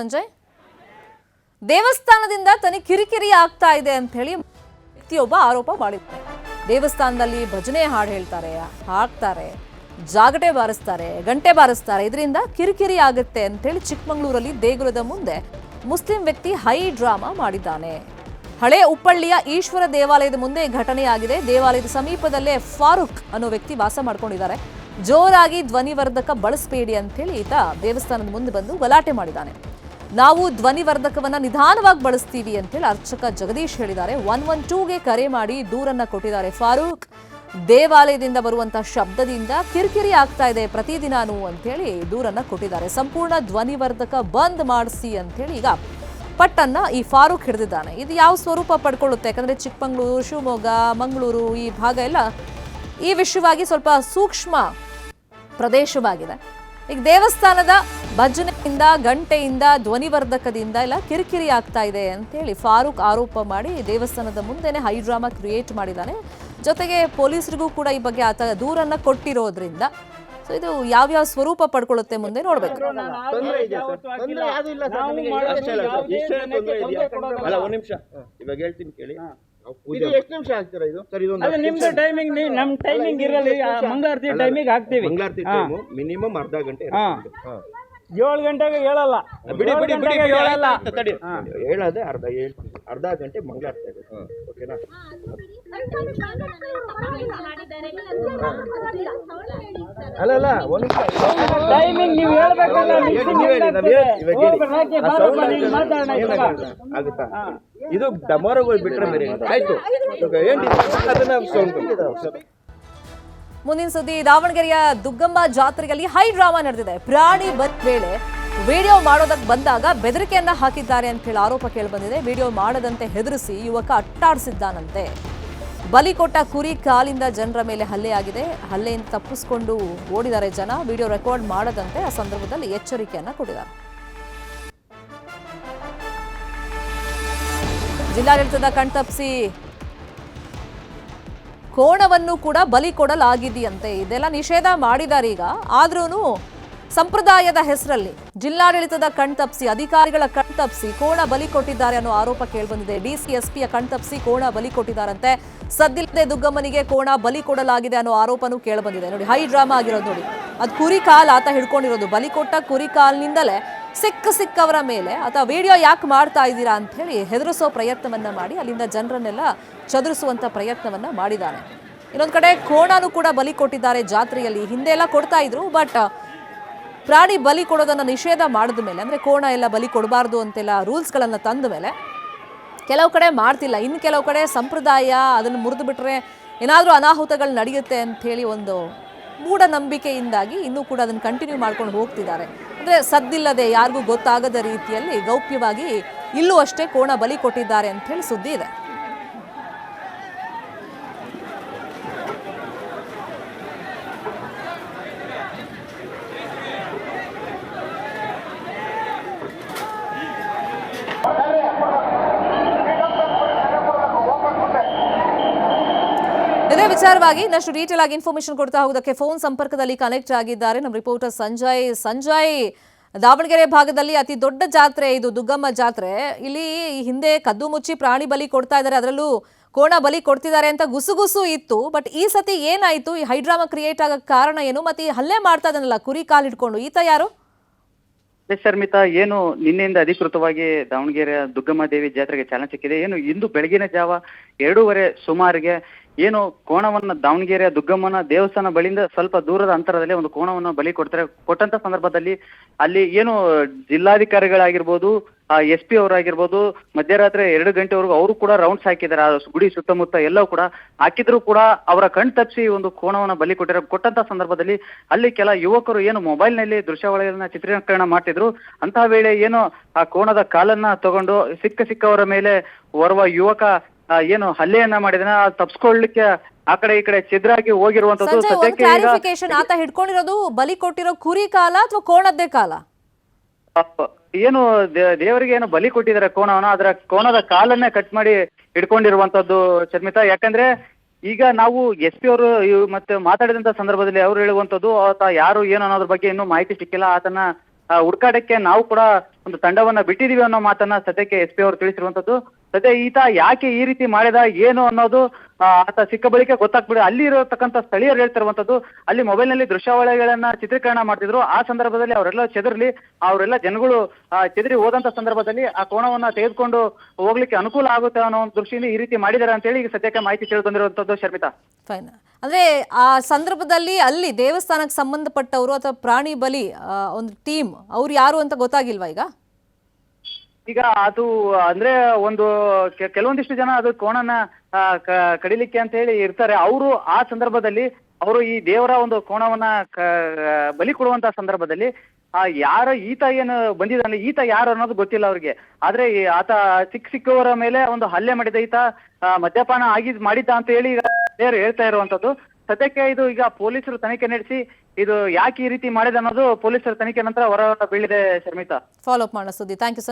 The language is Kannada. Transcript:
ಸಂಜಯ್, ದೇವಸ್ಥಾನದಿಂದ ತನಗೆ ಕಿರಿಕಿರಿ ಆಗ್ತಾ ಇದೆ ಅಂತ ಹೇಳಿ ವ್ಯಕ್ತಿಯೊಬ್ಬ ಆರೋಪ ಮಾಡಿದ್ದಾರೆ. ದೇವಸ್ಥಾನದಲ್ಲಿ ಭಜನೆ ಹಾಡು ಹೇಳ್ತಾರೆ, ಹಾಡ್ತಾರೆ, ಜಾಗಟೆ ಬಾರಿಸ್ತಾರೆ, ಗಂಟೆ ಬಾರಿಸ್ತಾರೆ, ಇದರಿಂದ ಕಿರಿಕಿರಿ ಆಗುತ್ತೆ ಅಂತ ಹೇಳಿ ಚಿಕ್ಕಮಗಳೂರಲ್ಲಿ ದೇಗುಲದ ಮುಂದೆ ಮುಸ್ಲಿಂ ವ್ಯಕ್ತಿ ಹೈ ಡ್ರಾಮಾ ಮಾಡಿದ್ದಾನೆ. ಹಳೆ ಉಪ್ಪಳ್ಳಿಯ ಈಶ್ವರ ದೇವಾಲಯದ ಮುಂದೆ ಘಟನೆಯಾಗಿದೆ. ದೇವಾಲಯದ ಸಮೀಪದಲ್ಲೇ ಫಾರೂಕ್ ಅನ್ನೋ ವ್ಯಕ್ತಿ ವಾಸ ಮಾಡ್ಕೊಂಡಿದ್ದಾರೆ. ಜೋರಾಗಿ ಧ್ವನಿವರ್ಧಕ ಬಳಸಬೇಡಿ ಅಂತ ಹೇಳಿ ಈತ ದೇವಸ್ಥಾನದ ಮುಂದೆ ಬಂದು ಗಲಾಟೆ ಮಾಡಿದ್ದಾನೆ. ನಾವು ಧ್ವನಿವರ್ಧಕವನ್ನ ನಿಧಾನವಾಗಿ ಬಳಸ್ತೀವಿ ಅಂತೇಳಿ ಅರ್ಚಕ ಜಗದೀಶ್ ಹೇಳಿದ್ದಾರೆ. 112ಗೆ ಕರೆ ಮಾಡಿ ದೂರನ್ನ ಕೊಟ್ಟಿದ್ದಾರೆ. ಫಾರೂಕ್, ದೇವಾಲಯದಿಂದ ಬರುವಂತಹ ಶಬ್ದದಿಂದ ಕಿರಿಕಿರಿ ಆಗ್ತಾ ಇದೆ ಪ್ರತಿದಿನಾನು ಅಂತೇಳಿ ದೂರನ್ನ ಕೊಟ್ಟಿದ್ದಾರೆ. ಸಂಪೂರ್ಣ ಧ್ವನಿವರ್ಧಕ ಬಂದ್ ಮಾಡಿಸಿ ಅಂತೇಳಿ ಈಗ ಪಟ್ಟನ್ನ ಈ ಫಾರೂಕ್ ಹಿಡಿದಿದ್ದಾನೆ. ಇದು ಯಾವ ಸ್ವರೂಪ ಪಡ್ಕೊಳ್ಳುತ್ತೆ? ಯಾಕಂದ್ರೆ ಚಿಕ್ಕಮಗಳೂರು, ಶಿವಮೊಗ್ಗ, ಮಂಗಳೂರು ಈ ಭಾಗ ಎಲ್ಲ ಈ ವಿಷಯವಾಗಿ ಸ್ವಲ್ಪ ಸೂಕ್ಷ್ಮ ಪ್ರದೇಶವಾಗಿದೆ. ಈಗ ದೇವಸ್ಥಾನದ ಭಜನೆಯಿಂದ, ಗಂಟೆಯಿಂದ, ಧ್ವನಿವರ್ಧಕದಿಂದ ಎಲ್ಲ ಕಿರಿಕಿರಿ ಆಗ್ತಾ ಇದೆ ಅಂತೇಳಿ ಫಾರೂಕ್ ಆರೋಪ ಮಾಡಿ ದೇವಸ್ಥಾನದ ಮುಂದೆನೆ ಹೈ ಡ್ರಾಮಾ ಕ್ರಿಯೇಟ್ ಮಾಡಿದ್ದಾನೆ. ಜೊತೆಗೆ ಪೊಲೀಸರಿಗೂ ಕೂಡ ಈ ಬಗ್ಗೆ ಆತ ದೂರನ್ನ ಕೊಟ್ಟಿರೋದ್ರಿಂದ ಸೊ ಇದು ಯಾವ್ಯಾವ ಸ್ವರೂಪ ಪಡ್ಕೊಳ್ಳುತ್ತೆ ಮುಂದೆ ನೋಡ್ಬೇಕು. ಎಷ್ಟು ನಿಮಿಷ ಆಗ್ತೀರಾ ಇದು? ಸರ್, ನಿಮ್ದು ಟೈಮಿಂಗ್, ನಮ್ ಟೈಮಿಂಗ್ ಇರಲಿ. ಮಂಗಳಾರತಿ ಟೈಮಿಗೆ ಹಾಕ್ತೀವಿ. ಮಂಗಳಾರತಿ ಟೈಮ್ ಮಿನಿಮಮ್ ಅರ್ಧ ಗಂಟೆ. 7 ಗಂಟೆಗೆ ಹೇಳಲ್ಲ. ಬಿಡಿ ಹೇಳಲ್ಲ. ಹೇಳದೆ ಅರ್ಧ ಗಂಟೆ ಮಂಗಳಾರತಿ. ಓಕೆನಾ? ಅಲ್ಲ ಟೈಮಿಂಗ್ ನೀವು ಹೇಳ್ಬೇಕಲ್ಲ. ಆಗುತ್ತಾ? ಇದು ಡಮೋರಗಳು ಬಿಟ್ರೆ ಬೇರೆ ಆಯ್ತು. ಮುಂದಿನ ಸುದ್ದಿ, ದಾವಣಗೆರೆಯ ದುಗ್ಗಮ್ಮ ಜಾತ್ರೆಯಲ್ಲಿ ಹೈ ಡ್ರಾಮಾ ನಡೆದಿದೆ. ಪ್ರಾಣಿ ಬದ್ ವೇಳೆ ವಿಡಿಯೋ ಮಾಡೋದಕ್ಕೆ ಬಂದಾಗ ಬೆದರಿಕೆಯನ್ನ ಹಾಕಿದ್ದಾರೆ ಅಂತ ಹೇಳಿ ಆರೋಪ ಕೇಳಿಬಂದಿದೆ. ವಿಡಿಯೋ ಮಾಡದಂತೆ ಹೆದರಿಸಿ ಯುವಕ ಅಟ್ಟಾಡಿಸಿದ್ದಾನಂತೆ. ಬಲಿ ಕೊಟ್ಟ ಕುರಿ ಕಾಲಿಂದ ಜನರ ಮೇಲೆ ಹಲ್ಲೆಯಾಗಿದೆ. ಹಲ್ಲೆಯಿಂದ ತಪ್ಪಿಸಿಕೊಂಡು ಓಡಿದ್ದಾರೆ ಜನ. ವಿಡಿಯೋ ರೆಕಾರ್ಡ್ ಮಾಡದಂತೆ ಆ ಸಂದರ್ಭದಲ್ಲಿ ಎಚ್ಚರಿಕೆಯನ್ನ ಕೊಟ್ಟಿದ್ದಾರೆ. ಜಿಲ್ಲಾಡಳಿತದ ಕಣ್ತಪ್ಪಿಸಿ ಕೋಣವನ್ನು ಕೂಡ ಬಲಿ ಕೊಡಲಾಗಿದೆಯಂತೆ. ಇದೆಲ್ಲ ನಿಷೇಧ ಮಾಡಿದ್ದಾರೆ ಈಗ. ಆದ್ರೂ ಸಂಪ್ರದಾಯದ ಹೆಸರಲ್ಲಿ ಜಿಲ್ಲಾಡಳಿತದ ಕಣ್ತಪ್ಪಿಸಿ, ಅಧಿಕಾರಿಗಳ ಕಣ್ತಪ್ಪಿಸಿ ಕೋಣ ಬಲಿ ಕೊಟ್ಟಿದ್ದಾರೆ ಅನ್ನೋ ಆರೋಪ ಕೇಳಿಬಂದಿದೆ. ಡಿಸಿಎಸ್ಪಿಯ ಕಣ್ತಪ್ಪಿಸಿ ಕೋಣ ಬಲಿ ಕೊಟ್ಟಿದ್ದಾರಂತೆ. ಸದ್ದಿಲ್ಲದೆ ದುಗ್ಗಮ್ಮನಿಗೆ ಕೋಣ ಬಲಿ ಕೊಡಲಾಗಿದೆ ಅನ್ನೋ ಆರೋಪನೂ ಕೇಳಿಬಂದಿದೆ. ನೋಡಿ, ಹೈ ಡ್ರಾಮಾ ಆಗಿರೋದು ನೋಡಿ. ಅದು ಕುರಿ ಕಾಲ್ ಆತ ಹಿಡ್ಕೊಂಡಿರೋದು. ಬಲಿ ಕೊಟ್ಟ ಕುರಿ ಕಾಲ್ನಿಂದಲೇ ಸಿಕ್ಕವರ ಮೇಲೆ ಆತ ವಿಡಿಯೋ ಯಾಕೆ ಮಾಡ್ತಾ ಇದ್ದೀರಾ ಅಂತ ಹೇಳಿ ಹೆದರಿಸೋ ಪ್ರಯತ್ನವನ್ನ ಮಾಡಿ ಅಲ್ಲಿಂದ ಜನರನ್ನೆಲ್ಲ ಚದುರಿಸುವಂತ ಪ್ರಯತ್ನವನ್ನ ಮಾಡಿದ್ದಾನೆ. ಇನ್ನೊಂದು ಕಡೆ ಕೋಣನೂ ಕೂಡ ಬಲಿ ಕೊಟ್ಟಿದ್ದಾರೆ ಜಾತ್ರೆಯಲ್ಲಿ. ಹಿಂದೆ ಎಲ್ಲ ಕೊಡ್ತಾ ಇದ್ರು, ಬಟ್ ಪ್ರಾಣಿ ಬಲಿ ಕೊಡೋದನ್ನ ನಿಷೇಧ ಮಾಡಿದ ಮೇಲೆ, ಅಂದ್ರೆ ಕೋಣ ಎಲ್ಲ ಬಲಿ ಕೊಡಬಾರ್ದು ಅಂತೆಲ್ಲ ರೂಲ್ಸ್ಗಳನ್ನ ತಂದ ಮೇಲೆ ಕೆಲವು ಕಡೆ ಮಾಡ್ತಿಲ್ಲ. ಇನ್ನು ಕೆಲವು ಕಡೆ ಸಂಪ್ರದಾಯ ಅದನ್ನು ಮುರಿದು ಬಿಟ್ರೆ ಏನಾದರೂ ಅನಾಹುತಗಳು ನಡೆಯುತ್ತೆ ಅಂತ ಹೇಳಿ ಒಂದು ಮೂಢನಂಬಿಕೆಯಿಂದಾಗಿ ಇನ್ನೂ ಕೂಡ ಅದನ್ನು ಕಂಟಿನ್ಯೂ ಮಾಡ್ಕೊಂಡು ಹೋಗ್ತಿದ್ದಾರೆ. ಅಂದರೆ ಸದ್ದಿಲ್ಲದೆ ಯಾರಿಗೂ ಗೊತ್ತಾಗದ ರೀತಿಯಲ್ಲಿ ಗೌಪ್ಯವಾಗಿ ಇಲ್ಲೂ ಅಷ್ಟೇ ಕೋಣ ಬಲಿ ಕೊಟ್ಟಿದ್ದಾರೆ ಅಂತ ಹೇಳಿ ಸುದ್ದಿ ಇದೆ. ಇದೇ ವಿಚಾರವಾಗಿ ಇನ್ನಷ್ಟು ಡೀಟೇಲ್ ಆಗಿ ಇನ್ಫಾರ್ಮೇಶನ್ ಕೊಡ್ತಾ ಹೋಗೋದಕ್ಕೆ ಫೋನ್ ಸಂಪರ್ಕದಲ್ಲಿ ಕನೆಕ್ಟ್ ಆಗಿದ್ದಾರೆ ನಮ್ಮ ರಿಪೋರ್ಟರ್ ಸಂಜಯ್. ದಾವಣಗೆರೆ ಭಾಗದಲ್ಲಿ ಅತಿ ದೊಡ್ಡ ಜಾತ್ರೆ ಇದು ದುಗ್ಗಮ್ಮ ಜಾತ್ರೆ. ಇಲ್ಲಿ ಹಿಂದೆ ಕದ್ದು ಮುಚ್ಚಿ ಪ್ರಾಣಿ ಬಲಿ ಕೊಡ್ತಾ ಇದ್ದಾರೆ, ಅದರಲ್ಲೂ ಕೋಣ ಬಲಿ ಕೊಡ್ತಿದ್ದಾರೆ ಅಂತ ಗುಸುಗುಸು ಇತ್ತು. ಬಟ್ ಈ ಸತಿ ಏನಾಯ್ತು? ಈ ಹೈಡ್ರಾಮಾ ಕ್ರಿಯೇಟ್ ಆಗಕ್ಕೆ ಕಾರಣ ಏನು? ಮತ್ತೆ ಈ ಹಲ್ಲೆ ಮಾಡ್ತಾ ಇದನ್ನಲ್ಲ ಕುರಿ ಕಾಲ್ ಹಿಡ್ಕೊಂಡು, ಈತ ಯಾರು? ಶರ್ಮಿತಾ, ಏನು ನಿನ್ನೆಯಿಂದ ಅಧಿಕೃತವಾಗಿ ದಾವಣಗೆರೆಯ ದುಗ್ಗಮ್ಮ ದೇವಿ ಜಾತ್ರೆಗೆ ಚಾಲನೆ ಸಿಕ್ಕಿದೆ. ಏನು ಇಂದು ಬೆಳಗಿನ ಜಾವ 2:30 ಸುಮಾರಿಗೆ ಏನು ಕೋಣವನ್ನ ದಾವಣಗೆರೆಯ ದುಗ್ಗಮ್ಮನ ದೇವಸ್ಥಾನ ಬಳಿಯಿಂದ ಸ್ವಲ್ಪ ದೂರದ ಅಂತರದಲ್ಲಿ ಒಂದು ಕೋಣವನ್ನು ಬಲಿ ಕೊಟ್ಟಂತ ಸಂದರ್ಭದಲ್ಲಿ ಅಲ್ಲಿ ಏನು ಜಿಲ್ಲಾಧಿಕಾರಿಗಳಾಗಿರ್ಬೋದು, SP ಅವರಾಗಿರ್ಬೋದು, ಮಧ್ಯರಾತ್ರಿ 2 ಗಂಟೆವರೆಗೂ ಅವರು ಕೂಡ ರೌಂಡ್ಸ್ ಹಾಕಿದ್ದಾರೆ. ಆ ಗುಡಿ ಸುತ್ತಮುತ್ತ ಎಲ್ಲವೂ ಕೂಡ ಹಾಕಿದ್ರು ಕೂಡ ಅವರ ಕಣ್ ತಪ್ಪಿಸಿ ಒಂದು ಕೋಣವನ್ನ ಬಲಿ ಕೊಟ್ಟಂತ ಸಂದರ್ಭದಲ್ಲಿ ಅಲ್ಲಿ ಕೆಲ ಯುವಕರು ಏನು ಮೊಬೈಲ್ನಲ್ಲಿ ದೃಶ್ಯಾವಳಿಗಳನ್ನ ಚಿತ್ರೀಕರಣ ಮಾಡ್ತಿದ್ರು. ಅಂತಹ ವೇಳೆ ಏನು ಆ ಕೋಣದ ಕಾಲನ್ನ ತಗೊಂಡು ಸಿಕ್ಕವರ ಮೇಲೆ ಓರ್ವ ಯುವಕ ಏನು ಹಲ್ಲೆಯನ್ನ ಮಾಡಿದನ ತಪ್ಪಿಸ್ಕೊಳ್ಳಿಕ್ಕೆ ಆ ಕಡೆ ಈ ಕಡೆ ಚಿದ್ರಾಗಿ ಹೋಗಿರುವಂತದ್ದು. ಆತ ಹಿಡ್ಕೊಂಡಿರೋದು ಬಲಿ ಕೊಟ್ಟಿರೋ ಕುರಿ ಕಾಲ ಅಥವಾ ಕೋಣದ್ದೇ ಕಾಲ? ಏನು ದೇವರಿಗೆ ಏನು ಬಲಿ ಕೊಟ್ಟಿದ್ದಾರೆ ಕೋಣವನ್ನ, ಅದರ ಕೋಣದ ಕಾಲನ್ನೇ ಕಟ್ ಮಾಡಿ ಹಿಡ್ಕೊಂಡಿರುವಂತದ್ದು ಶರ್ಮಿತಾ. ಯಾಕಂದ್ರೆ ಈಗ ನಾವು SP ಅವರು ಮತ್ತೆ ಮಾತಾಡಿದಂತ ಸಂದರ್ಭದಲ್ಲಿ ಅವರು ಹೇಳುವಂತದ್ದು ಆತ ಯಾರು ಏನು ಅನ್ನೋದ್ರ ಬಗ್ಗೆ ಇನ್ನೂ ಮಾಹಿತಿ ಸಿಕ್ಕಿಲ್ಲ. ಆತನ ಹುಡುಕಾಟಕ್ಕೆ ನಾವು ಕೂಡ ಒಂದು ತಂಡವನ್ನ ಬಿಟ್ಟಿದೀವಿ ಅನ್ನೋ ಮಾತನ್ನ ಸದ್ಯಕ್ಕೆ SP ಅವರು ತಿಳಿಸಿರುವಂತದ್ದು. ಸದ್ಯ ಈತ ಯಾಕೆ ಈ ರೀತಿ ಮಾಡಿದ ಏನು ಅನ್ನೋದು ಆತ ಸಿಕ್ಕ ಬಳಿಕ ಗೊತ್ತಾಗ್ಬಿಡಿ. ಅಲ್ಲಿ ಇರತಕ್ಕಂತ ಸ್ಥಳೀಯರು ಹೇಳ್ತಿರುವಂತದ್ದು, ಅಲ್ಲಿ ಮೊಬೈಲ್ ನಲ್ಲಿ ದೃಶ್ಯಾವಳಿಗಳನ್ನ ಚಿತ್ರೀಕರಣ ಮಾಡ್ತಿದ್ರು. ಆ ಸಂದರ್ಭದಲ್ಲಿ ಅವರೆಲ್ಲ ಅವರೆಲ್ಲ ಜನಗಳು ಚೆದರಿ ಹೋದಂತ ಸಂದರ್ಭದಲ್ಲಿ ಆ ಕೋಣವನ್ನ ತೆಗೆದುಕೊಂಡು ಹೋಗ್ಲಿಕ್ಕೆ ಅನುಕೂಲ ಆಗುತ್ತೆ ಅನ್ನೋ ಒಂದು ದೃಷ್ಟಿಯಿಂದ ಈ ರೀತಿ ಮಾಡಿದ್ದಾರೆ ಅಂತ ಹೇಳಿ ಈಗ ಸದ್ಯಕ್ಕೆ ಮಾಹಿತಿ ತಿಳಿದು ಬಂದಿರುವಂತದ್ದು ಶರ್ಮಿತಾ. ಫೈನ್. ಅಂದ್ರೆ ಆ ಸಂದರ್ಭದಲ್ಲಿ ಅಲ್ಲಿ ದೇವಸ್ಥಾನಕ್ಕೆ ಸಂಬಂಧಪಟ್ಟವರು ಅಥವಾ ಪ್ರಾಣಿ ಬಲಿ ಒಂದು ಟೀಮ್ ಅವ್ರು ಯಾರು ಅಂತ ಗೊತ್ತಾಗಿಲ್ವಾ ಈಗ ಅದು ಅಂದ್ರೆ ಒಂದು ಕೆಲವೊಂದಿಷ್ಟು ಜನ ಅದು ಕೋಣನ ಕಡಿಲಿಕ್ಕೆ ಅಂತ ಹೇಳಿ ಇರ್ತಾರೆ. ಅವರು ಆ ಸಂದರ್ಭದಲ್ಲಿ ಅವರು ಈ ದೇವರ ಒಂದು ಕೋಣವನ್ನ ಬಲಿ ಕೊಡುವಂತ ಸಂದರ್ಭದಲ್ಲಿ ಈತ ಏನು ಬಂದಿದ್ದಾನೆ, ಈತ ಯಾರು ಅನ್ನೋದು ಗೊತ್ತಿಲ್ಲ ಅವ್ರಿಗೆ. ಆದ್ರೆ ಆತ ಸಿಕ್ಕವರ ಮೇಲೆ ಒಂದು ಹಲ್ಲೆ ಮಾಡಿದ ಈತ ಮದ್ಯಪಾನ ಮಾಡಿದ್ದ ಅಂತ ಹೇಳಿ ಈಗ ಹೇಳ್ತಾ ಇರುವಂತದ್ದು. ಸದ್ಯಕ್ಕೆ ಇದು ಈಗ ಪೊಲೀಸರು ತನಿಖೆ ನಡೆಸಿ ಇದು ಯಾಕೆ ಈ ರೀತಿ ಮಾಡಿದೆ ಅನ್ನೋದು ಪೊಲೀಸರ ತನಿಖೆ ನಂತರ ಹೊರ ಬೀಳಿದೆ ಶರ್ಮಿತಾ. ಫಾಲೋ ಅಪ್ ಮಾಡೋ ಸುದ್ದಿ. Thank you.